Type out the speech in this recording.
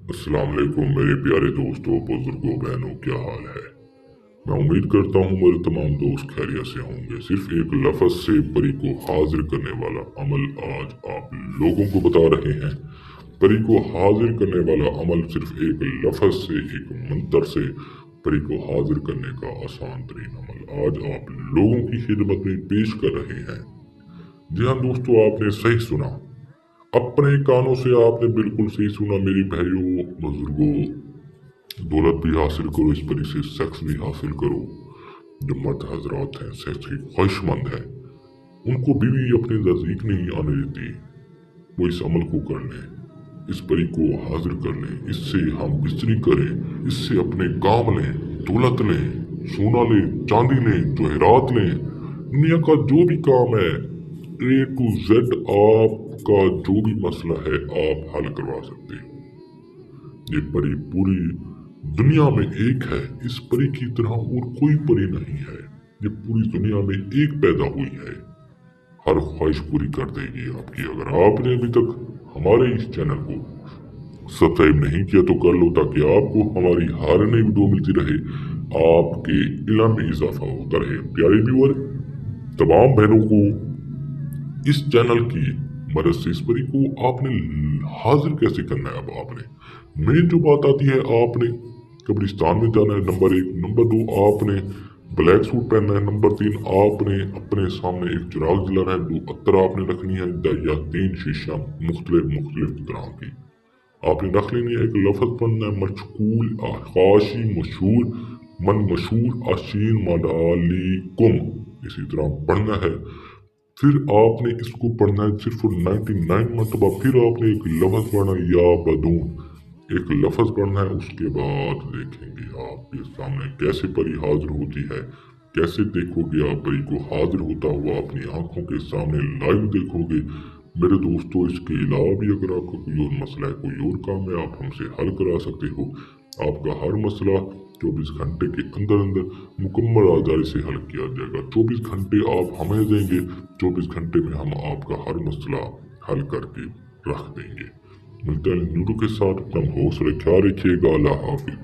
अस्सलाम वालेकुम मेरे प्यारे दोस्तों, बुजुर्गों, बहनों, क्या हाल है। मैं उम्मीद करता हूँ मेरे तमाम दोस्त खैरियत से होंगे। सिर्फ एक लफ्ज़ से परी को हाजिर करने वाला अमल आज आप लोगों को बता रहे हैं। परी को हाजिर करने वाला अमल सिर्फ एक लफ्ज़ से, एक मंत्र से परी को हाजिर करने का आसान तरीन अमल आज आप लोगों की खिदमत में पेश कर रहे हैं। जी हाँ दोस्तों, आपने सही सुना। अपने कानों से आपने बिल्कुल सही सुना मेरे भाइयों, बुजुर्गों। दौलत भी हासिल करो, इस परी से सेक्स भी हासिल करो। जो मर्द हजरात हैं सेक्स की ख्वाहिशमंद हैं, उनको बीवी अपने नजदीक नहीं आने देती, वो इस अमल को कर लें, इस परी को हाजिर कर लें। इससे हम बिस्तरी करें, इससे अपने काम लें, दौलत लें, सोना लें, चांदी लें, जवाहरात लें। दुनिया का जो भी काम है A to Z, आपका जो भी मसला है आप हल करवा सकते हो। ये परी पूरी दुनिया में एक है, इस परी की तरह और कोई परी नहीं है। ये पूरी दुनिया में एक पैदा हुई है, हर ख्वाहिश पूरी कर देगी आपकी। अगर आपने अभी तक हमारे इस चैनल को सब्सक्राइब नहीं किया तो कर लो, ताकि आपको हमारी हर नई वीडियो मिलती रहे, आपके इल्म में इजाफा होता रहे। प्यारे व्यूअर, तमाम बहनों को इस चैनल की मदद से इस परी को आपने हाजिर कैसे करना है। अब आपने मेन जो बात आती है, आपने कब्रिस्तान में जाना है, नंबर 1। नंबर 2, आपने ब्लैक सूट पहनना है। नंबर 3, आपने अपने सामने एक चिराग जलाना है। 2 अत्तर आपने रखनी है, या 3 शीशा मुख्तलिफ तरह की आपने रख लेनी है। एक लफ्ज पढ़ना है, मशकूल आकाशी मशहूर मन मशहूर आशीन मालिकुम, इसी तरह पढ़ना है। फिर आपने इसको पढ़ना है सिर्फ 99 मरतबा। फिर आपने एक लफ्ज पढ़ना है, या बदून, एक लफ्ज पढ़ना है। उसके बाद देखेंगे आपके सामने कैसे परी हाजिर होती है, कैसे देखोगे आप परी को हाजिर होता हुआ अपनी आंखों के सामने लाइव देखोगे। मेरे दोस्तों, इसके अलावा भी अगर आपका कोई और मसला है, कोई और काम है, आप हमसे हल करा सकते हो। आपका हर मसला 24 घंटे के अंदर अंदर मुकम्मल आजादी से हल किया जाएगा। 24 घंटे आप हमें देंगे, 24 घंटे में हम आपका हर मसला हल करके रख देंगे। मिलते हैं वीडियो के साथ। अपना हौसला ख्याल रखिएगा। अल्लाह हाफिज़।